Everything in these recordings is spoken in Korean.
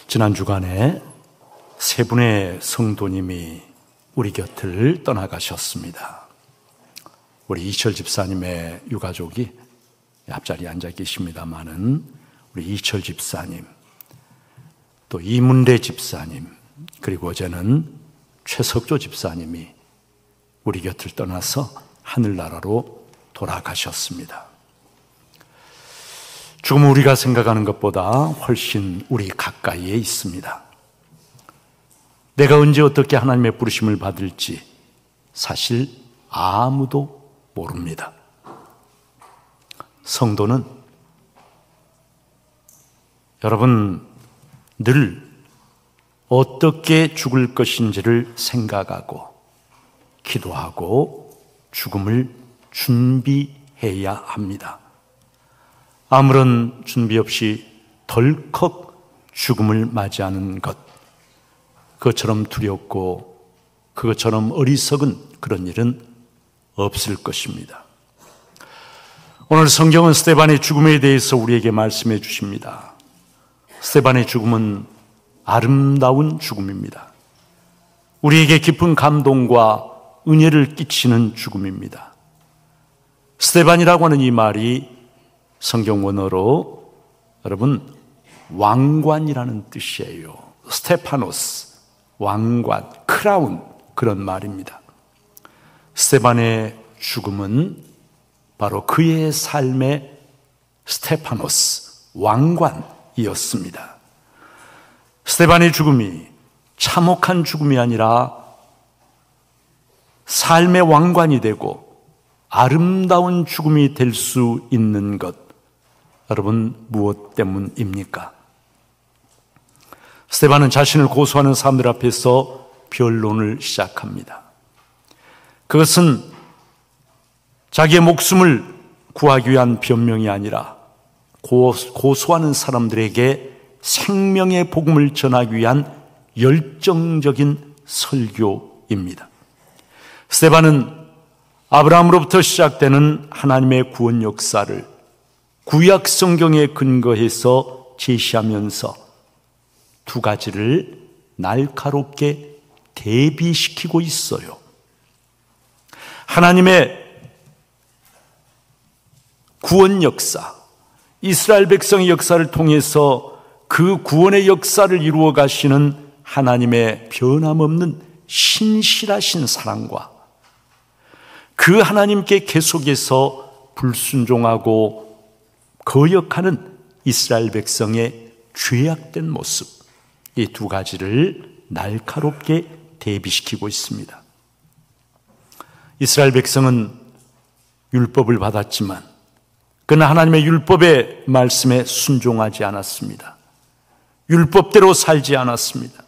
지난 주간에 세 분의 성도님이 우리 곁을 떠나가셨습니다. 우리 이철 집사님의 유가족이 앞자리에 앉아 계십니다마는 우리 이철 집사님, 또 이문래 집사님, 그리고 어제는 최석조 집사님이 우리 곁을 떠나서 하늘나라로 돌아가셨습니다. 죽음은 우리가 생각하는 것보다 훨씬 우리 가까이에 있습니다. 내가 언제 어떻게 하나님의 부르심을 받을지 사실 아무도 모릅니다. 성도는 여러분 늘 어떻게 죽을 것인지를 생각하고 기도하고 죽음을 준비해야 합니다. 아무런 준비 없이 덜컥 죽음을 맞이하는 것, 그것처럼 두렵고 그것처럼 어리석은 그런 일은 없을 것입니다. 오늘 성경은 스데반의 죽음에 대해서 우리에게 말씀해 주십니다. 스데반의 죽음은 아름다운 죽음입니다. 우리에게 깊은 감동과 은혜를 끼치는 죽음입니다. 스데반이라고 하는 이 말이 성경 원어로 여러분 왕관이라는 뜻이에요. 스테파노스, 왕관, 크라운, 그런 말입니다. 스데반의 죽음은 바로 그의 삶의 스테파노스, 왕관이었습니다. 스데반의 죽음이 참혹한 죽음이 아니라 삶의 왕관이 되고 아름다운 죽음이 될 수 있는 것, 여러분 무엇 때문입니까? 스데반은 자신을 고소하는 사람들 앞에서 변론을 시작합니다. 그것은 자기의 목숨을 구하기 위한 변명이 아니라 고소하는 사람들에게 생명의 복음을 전하기 위한 열정적인 설교입니다. 스데반은 아브라함으로부터 시작되는 하나님의 구원 역사를 구약 성경에 근거해서 제시하면서 두 가지를 날카롭게 대비시키고 있어요. 하나님의 구원 역사, 이스라엘 백성의 역사를 통해서 그 구원의 역사를 이루어 가시는 하나님의 변함없는 신실하신 사랑과 그 하나님께 계속해서 불순종하고 거역하는 이스라엘 백성의 죄악된 모습, 이 두 가지를 날카롭게 대비시키고 있습니다. 이스라엘 백성은 율법을 받았지만 그러나 하나님의 율법의 말씀에 순종하지 않았습니다. 율법대로 살지 않았습니다.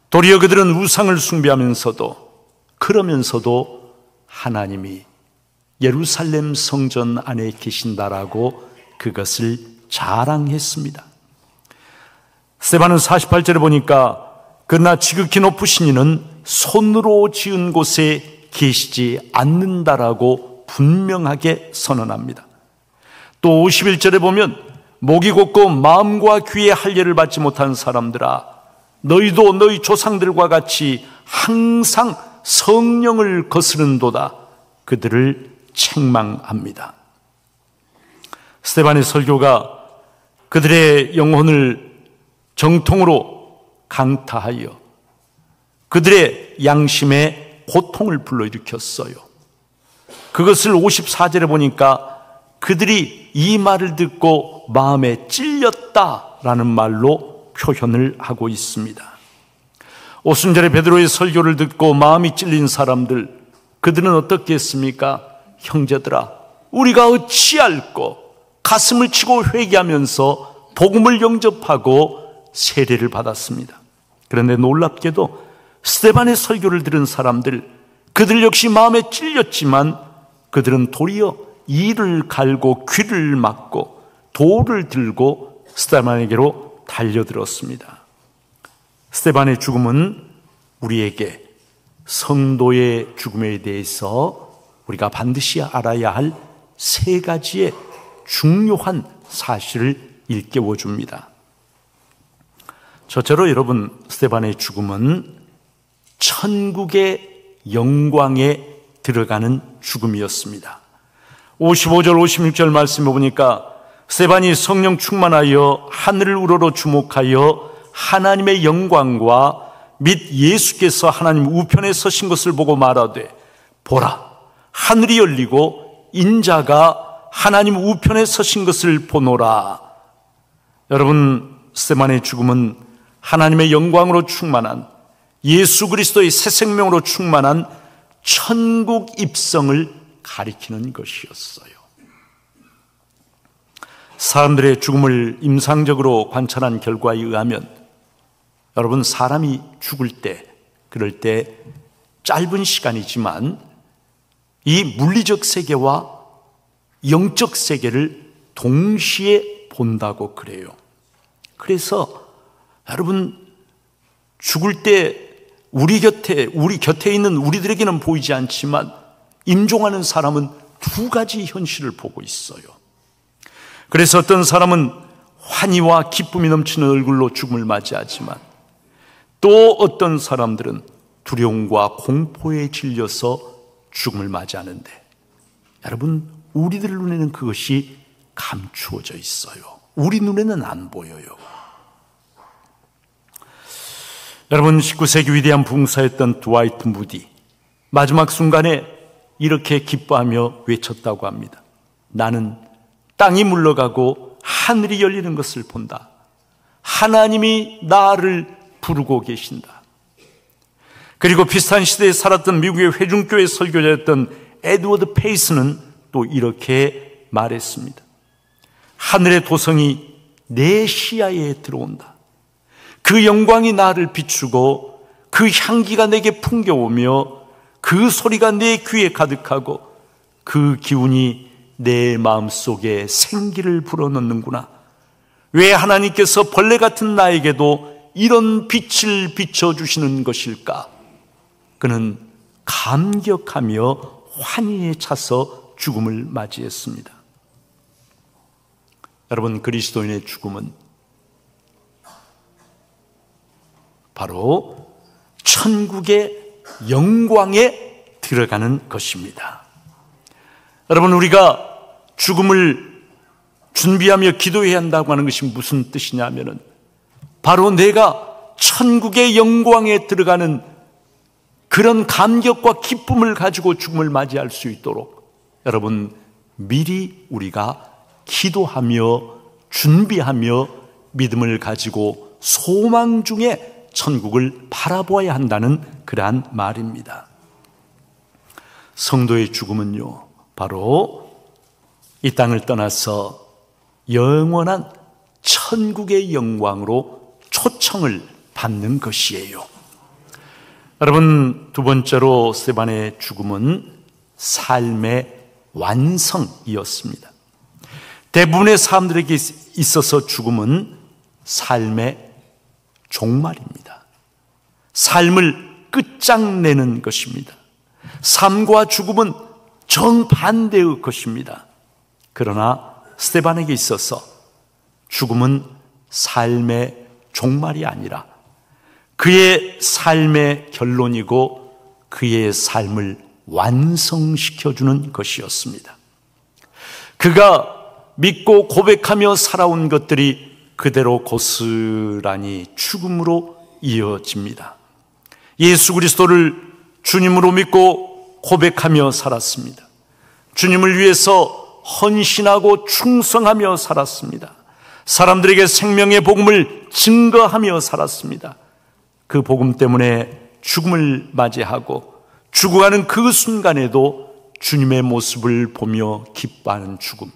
도리어 그들은 우상을 숭배하면서도, 그러면서도 하나님이 예루살렘 성전 안에 계신다라고 그것을 자랑했습니다. 스데반은 48절에 보니까 그러나 지극히 높으신 이는 손으로 지은 곳에 계시지 않는다라고 분명하게 선언합니다. 또 51절에 보면 목이 곧고 마음과 귀에 할례를 받지 못한 사람들아, 너희도 너희 조상들과 같이 항상 성령을 거스른도다, 그들을 책망합니다. 스데반의 설교가 그들의 영혼을 정통으로 강타하여 그들의 양심에 고통을 불러일으켰어요. 그것을 54절에 보니까 그들이 이 말을 듣고 마음에 찔렸다라는 말로 표현을 하고 있습니다. 오순절에 베드로의 설교를 듣고 마음이 찔린 사람들, 그들은 어떻게 했습니까? 형제들아, 우리가 어찌할꼬? 가슴을 치고 회개하면서 복음을 영접하고 세례를 받았습니다. 그런데 놀랍게도 스데반의 설교를 들은 사람들, 그들 역시 마음에 찔렸지만 그들은 도리어 이를 갈고 귀를 막고 돌을 들고 스데반에게로 달려들었습니다. 스데반의 죽음은 우리에게 성도의 죽음에 대해서 우리가 반드시 알아야 할 세 가지의 중요한 사실을 일깨워 줍니다. 저처럼 여러분, 스데반의 죽음은 천국의 영광에 들어가는 죽음이었습니다. 55절 56절 말씀을 보니까 스데반이 성령 충만하여 하늘을 우러러 주목하여 하나님의 영광과 및 예수께서 하나님 우편에 서신 것을 보고 말하되, 보라, 하늘이 열리고 인자가 하나님 우편에 서신 것을 보노라. 여러분, 스데반의 죽음은 하나님의 영광으로 충만한, 예수 그리스도의 새 생명으로 충만한 천국 입성을 가리키는 것이었어요. 사람들의 죽음을 임상적으로 관찰한 결과에 의하면, 여러분, 사람이 죽을 때, 그럴 때 짧은 시간이지만 이 물리적 세계와 영적 세계를 동시에 본다고 그래요. 그래서 여러분, 죽을 때 우리 곁에 있는 우리들에게는 보이지 않지만 임종하는 사람은 두 가지 현실을 보고 있어요. 그래서 어떤 사람은 환희와 기쁨이 넘치는 얼굴로 죽음을 맞이하지만, 또 어떤 사람들은 두려움과 공포에 질려서 죽음을 맞이하는데, 여러분, 우리들 눈에는 그것이 감추어져 있어요. 우리 눈에는 안 보여요. 여러분, 19세기 위대한 부흥사였던 드와이트 무디, 마지막 순간에 이렇게 기뻐하며 외쳤다고 합니다. 나는 땅이 물러가고 하늘이 열리는 것을 본다. 하나님이 나를 부르고 계신다. 그리고 비슷한 시대에 살았던 미국의 회중교회 설교자였던 에드워드 페이스는 또 이렇게 말했습니다. 하늘의 도성이 내 시야에 들어온다. 그 영광이 나를 비추고 그 향기가 내게 풍겨오며 그 소리가 내 귀에 가득하고 그 기운이 내 마음속에 생기를 불어넣는구나. 왜 하나님께서 벌레 같은 나에게도 이런 빛을 비춰주시는 것일까? 그는 감격하며 환희에 차서 죽음을 맞이했습니다. 여러분, 그리스도인의 죽음은 바로 천국의 영광에 들어가는 것입니다. 여러분, 우리가 죽음을 준비하며 기도해야 한다고 하는 것이 무슨 뜻이냐면은, 바로 내가 천국의 영광에 들어가는 그런 감격과 기쁨을 가지고 죽음을 맞이할 수 있도록 여러분, 미리 우리가 기도하며 준비하며 믿음을 가지고 소망 중에 천국을 바라보아야 한다는 그러한 말입니다. 성도의 죽음은요, 바로 이 땅을 떠나서 영원한 천국의 영광으로 초청을 받는 것이에요. 여러분, 두 번째로 스데반의 죽음은 삶의 완성이었습니다. 대부분의 사람들에게 있어서 죽음은 삶의 종말입니다. 삶을 끝장내는 것입니다. 삶과 죽음은 정반대의 것입니다. 그러나 스데반에게 있어서 죽음은 삶의 종말이 아니라 그의 삶의 결론이고 그의 삶을 완성시켜주는 것이었습니다. 그가 믿고 고백하며 살아온 것들이 그대로 고스란히 죽음으로 이어집니다. 예수 그리스도를 주님으로 믿고 고백하며 살았습니다. 주님을 위해서 헌신하고 충성하며 살았습니다. 사람들에게 생명의 복음을 증거하며 살았습니다. 그 복음 때문에 죽음을 맞이하고 죽어가는 그 순간에도 주님의 모습을 보며 기뻐하는 죽음.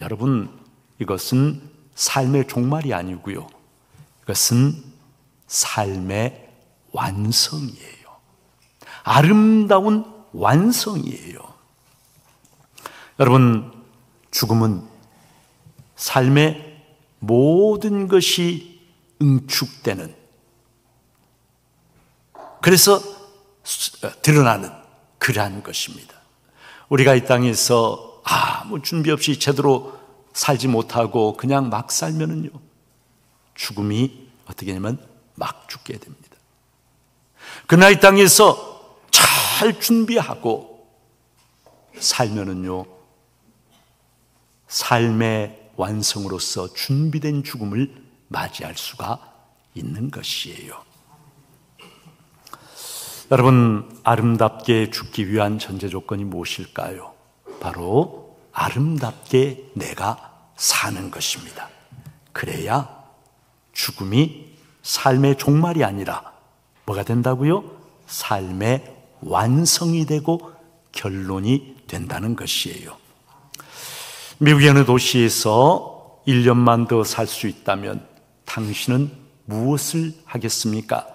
여러분, 이것은 삶의 종말이 아니고요, 이것은 삶의 완성이에요. 아름다운 완성이에요. 여러분, 죽음은 삶의 모든 것이 응축되는, 그래서 드러나는 그러한 것입니다. 우리가 이 땅에서 아무 준비 없이 제대로 살지 못하고 그냥 막 살면은요, 죽음이 어떻게 하냐면 막 죽게 됩니다. 그러나 이 땅에서 잘 준비하고 살면은요, 삶의 완성으로서 준비된 죽음을 맞이할 수가 있는 것이에요. 여러분, 아름답게 죽기 위한 전제 조건이 무엇일까요? 바로 아름답게 내가 사는 것입니다. 그래야 죽음이 삶의 종말이 아니라 뭐가 된다고요? 삶의 완성이 되고 결론이 된다는 것이에요. 미국의 어느 도시에서 1년만 더 살 수 있다면 당신은 무엇을 하겠습니까?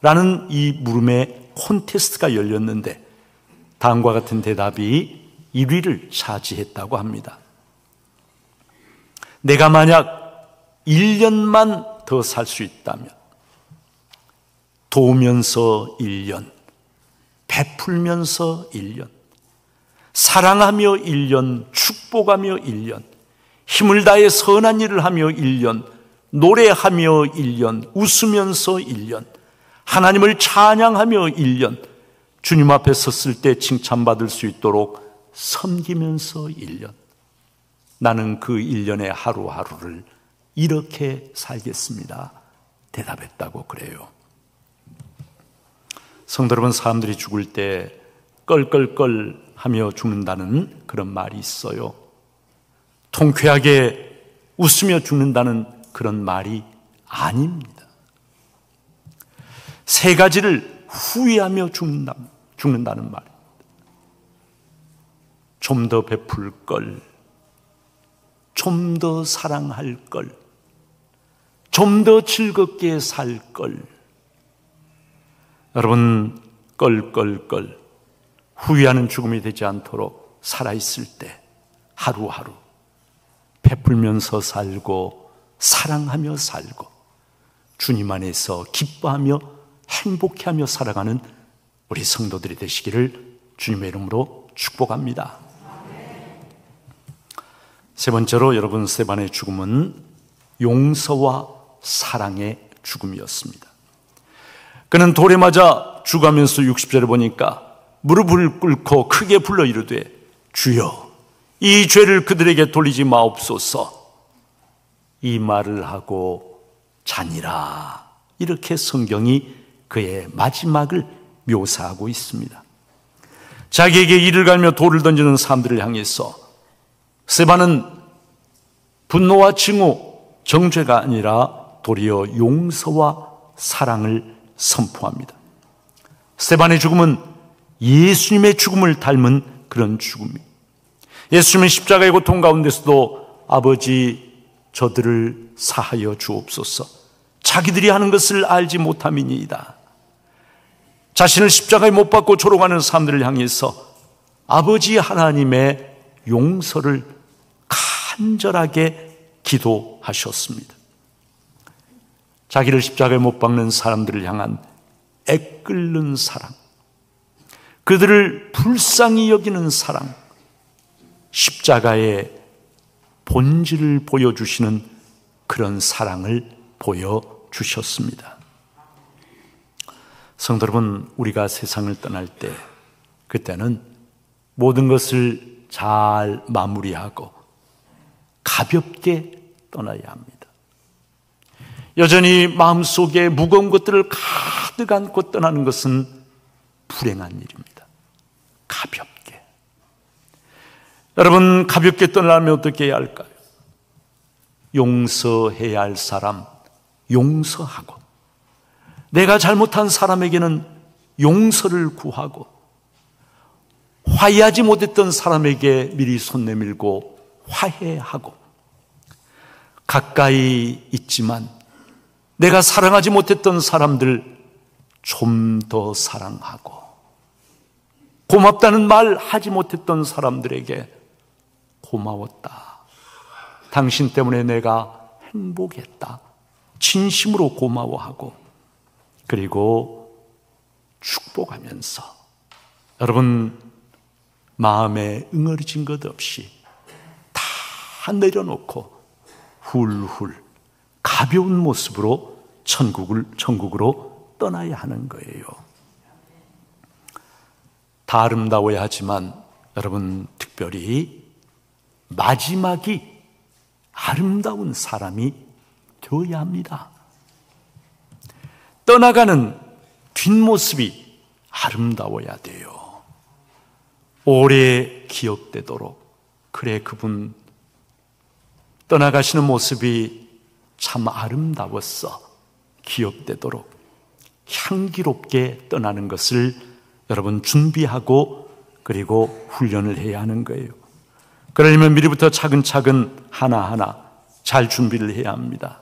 라는 이 물음의 콘테스트가 열렸는데 다음과 같은 대답이 1위를 차지했다고 합니다. 내가 만약 1년만 더 살 수 있다면 도우면서 1년, 베풀면서 1년, 사랑하며 1년, 축복하며 1년, 힘을 다해 선한 일을 하며 1년, 노래하며 1년, 웃으면서 1년, 하나님을 찬양하며 1년, 주님 앞에 섰을 때 칭찬받을 수 있도록 섬기면서 1년, 나는 그 1년의 하루하루를 이렇게 살겠습니다. 대답했다고 그래요. 성도 여러분, 사람들이 죽을 때 껄껄껄 하며 죽는다는 그런 말이 있어요. 통쾌하게 웃으며 죽는다는 그런 말이 아닙니다. 세 가지를 후회하며 죽는다는 말입니다. 좀 더 베풀 걸, 좀 더 사랑할 걸, 좀 더 즐겁게 살 걸. 여러분, 껄껄껄 후회하는 죽음이 되지 않도록 살아있을 때 하루하루 베풀면서 살고 사랑하며 살고 주님 안에서 기뻐하며 행복해하며 살아가는 우리 성도들이 되시기를 주님의 이름으로 축복합니다. 세 번째로 여러분, 스데반의 죽음은 용서와 사랑의 죽음이었습니다. 그는 돌에 맞아 죽으면서 60절에 보니까 무릎을 꿇고 크게 불러 이르되 주여 이 죄를 그들에게 돌리지 마옵소서, 이 말을 하고 자니라. 이렇게 성경이 그의 마지막을 묘사하고 있습니다. 자기에게 이를 갈며 돌을 던지는 사람들을 향해서 스데반은 분노와 징후, 정죄가 아니라 도리어 용서와 사랑을 선포합니다. 스데반의 죽음은 예수님의 죽음을 닮은 그런 죽음이에요. 예수님은 십자가의 고통 가운데서도 아버지 저들을 사하여 주옵소서, 자기들이 하는 것을 알지 못함이니이다. 자신을 십자가에 못 박고 조롱하는 사람들을 향해서 아버지 하나님의 용서를 간절하게 기도하셨습니다. 자기를 십자가에 못 박는 사람들을 향한 애끓는 사랑, 그들을 불쌍히 여기는 사랑, 십자가의 본질을 보여주시는 그런 사랑을 보여주셨습니다. 성도 여러분, 우리가 세상을 떠날 때 그때는 모든 것을 잘 마무리하고 가볍게 떠나야 합니다. 여전히 마음속에 무거운 것들을 가득 안고 떠나는 것은 불행한 일입니다. 가볍게. 여러분, 가볍게 떠나려면 어떻게 해야 할까요? 용서해야 할 사람 용서하고, 내가 잘못한 사람에게는 용서를 구하고, 화해하지 못했던 사람에게 미리 손 내밀고 화해하고, 가까이 있지만 내가 사랑하지 못했던 사람들 좀 더 사랑하고, 고맙다는 말 하지 못했던 사람들에게 고마웠다, 당신 때문에 내가 행복했다, 진심으로 고마워하고, 그리고 축복하면서, 여러분, 마음에 응어리진 것 없이 다 내려놓고 훌훌 가벼운 모습으로 천국으로 떠나야 하는 거예요. 다 아름다워야 하지만 여러분, 특별히 마지막이 아름다운 사람이 되어야 합니다. 떠나가는 뒷모습이 아름다워야 돼요. 오래 기억되도록, 그래, 그분 떠나가시는 모습이 참 아름다웠어, 기억되도록 향기롭게 떠나는 것을 여러분 준비하고 그리고 훈련을 해야 하는 거예요. 그러려면 미리부터 차근차근 하나하나 잘 준비를 해야 합니다.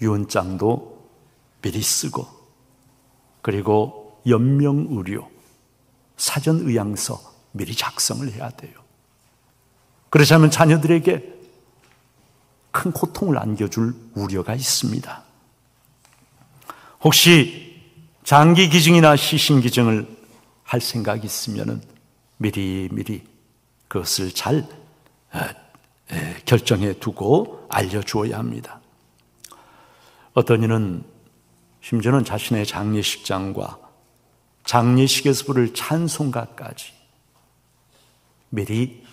유언장도 미리 쓰고, 그리고 연명의료, 사전의향서 미리 작성을 해야 돼요. 그렇지 않으면 자녀들에게 큰 고통을 안겨줄 우려가 있습니다. 혹시 장기 기증이나 시신 기증을 할 생각이 있으면 미리 그것을 잘 결정해 두고 알려주어야 합니다. 어떤 이는 심지어는 자신의 장례식장과 장례식에서 부를 찬송가까지 미리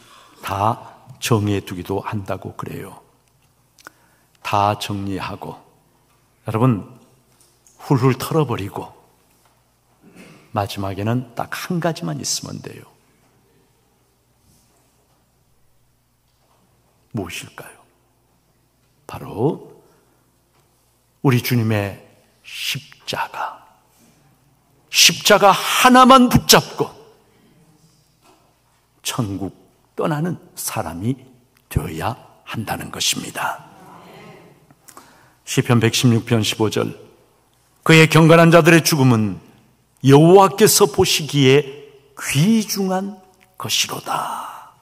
다 정해 두기도 한다고 그래요. 다 정리하고 여러분 훌훌 털어버리고 마지막에는 딱 한 가지만 있으면 돼요. 무엇일까요? 바로 우리 주님의 십자가 하나만 붙잡고 천국 떠나는 사람이 되어야 한다는 것입니다. 시편 116편 15절, 그의 경건한 자들의 죽음은 여호와께서 보시기에 귀중한 것이로다.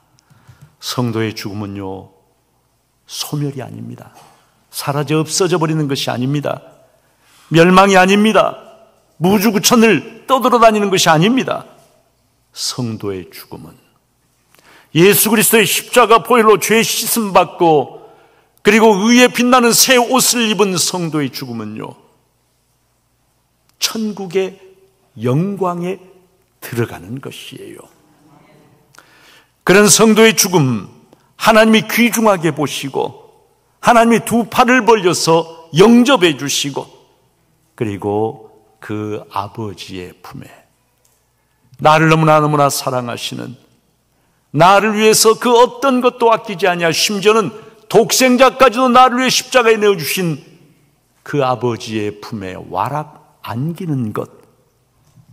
성도의 죽음은요, 소멸이 아닙니다. 사라져 없어져 버리는 것이 아닙니다. 멸망이 아닙니다. 무주구천을 떠돌아다니는 것이 아닙니다. 성도의 죽음은 예수 그리스도의 십자가 보혈로 죄 씻음 받고 그리고 의에 빛나는 새 옷을 입은 성도의 죽음은요, 천국의 영광에 들어가는 것이에요. 그런 성도의 죽음, 하나님이 귀중하게 보시고 하나님이 두 팔을 벌려서 영접해 주시고 그리고 그 아버지의 품에, 나를 너무나 사랑하시는, 나를 위해서 그 어떤 것도 아끼지 아니하 심지어는 독생자까지도 나를 위해 십자가에 내어주신 그 아버지의 품에 와락 안기는 것,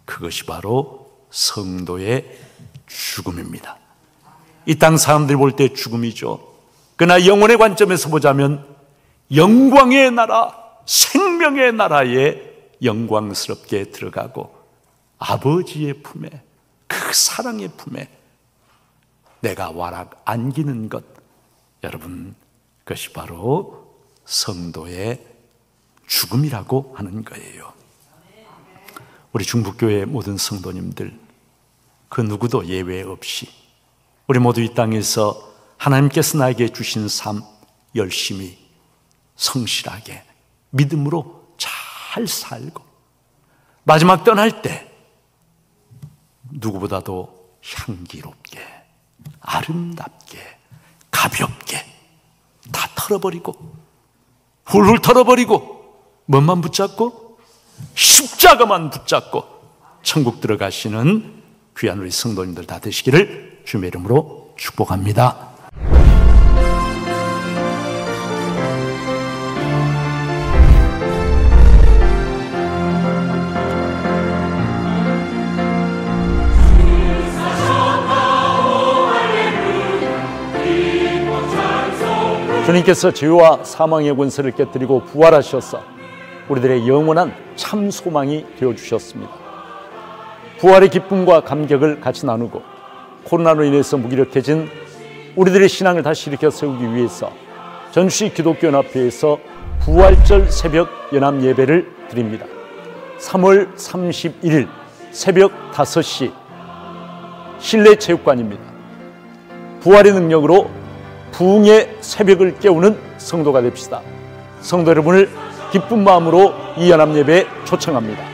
그것이 바로 성도의 죽음입니다. 이 땅 사람들이 볼 때 죽음이죠. 그러나 영혼의 관점에서 보자면 영광의 나라, 생명의 나라에 영광스럽게 들어가고 아버지의 품에, 그 사랑의 품에 내가 와락 안기는 것, 여러분, 그것이 바로 성도의 죽음이라고 하는 거예요. 우리 중북교회 모든 성도님들, 그 누구도 예외 없이 우리 모두 이 땅에서 하나님께서 나에게 주신 삶 열심히 성실하게 믿음으로 잘 살고 마지막 떠날 때 누구보다도 향기롭게, 아름답게, 가볍게 다 털어버리고 훌훌 털어버리고 뭐만 붙잡고? 십자가만 붙잡고 천국 들어가시는 귀한 우리 성도님들 다 되시기를 주님의 이름으로 축복합니다. 주님께서 죄와 사망의 권세를 깨뜨리고 부활하셔서 우리들의 영원한 참 소망이 되어주셨습니다. 부활의 기쁨과 감격을 같이 나누고 코로나로 인해서 무기력해진 우리들의 신앙을 다시 일으켜 세우기 위해서 전주시 기독교연합회에서 부활절 새벽 연합 예배를 드립니다. 3월 31일 새벽 5시 실내 체육관입니다. 부활의 능력으로 부흥의 새벽을 깨우는 성도가 됩시다. 성도 여러분을 기쁜 마음으로 이 연합 예배에 초청합니다.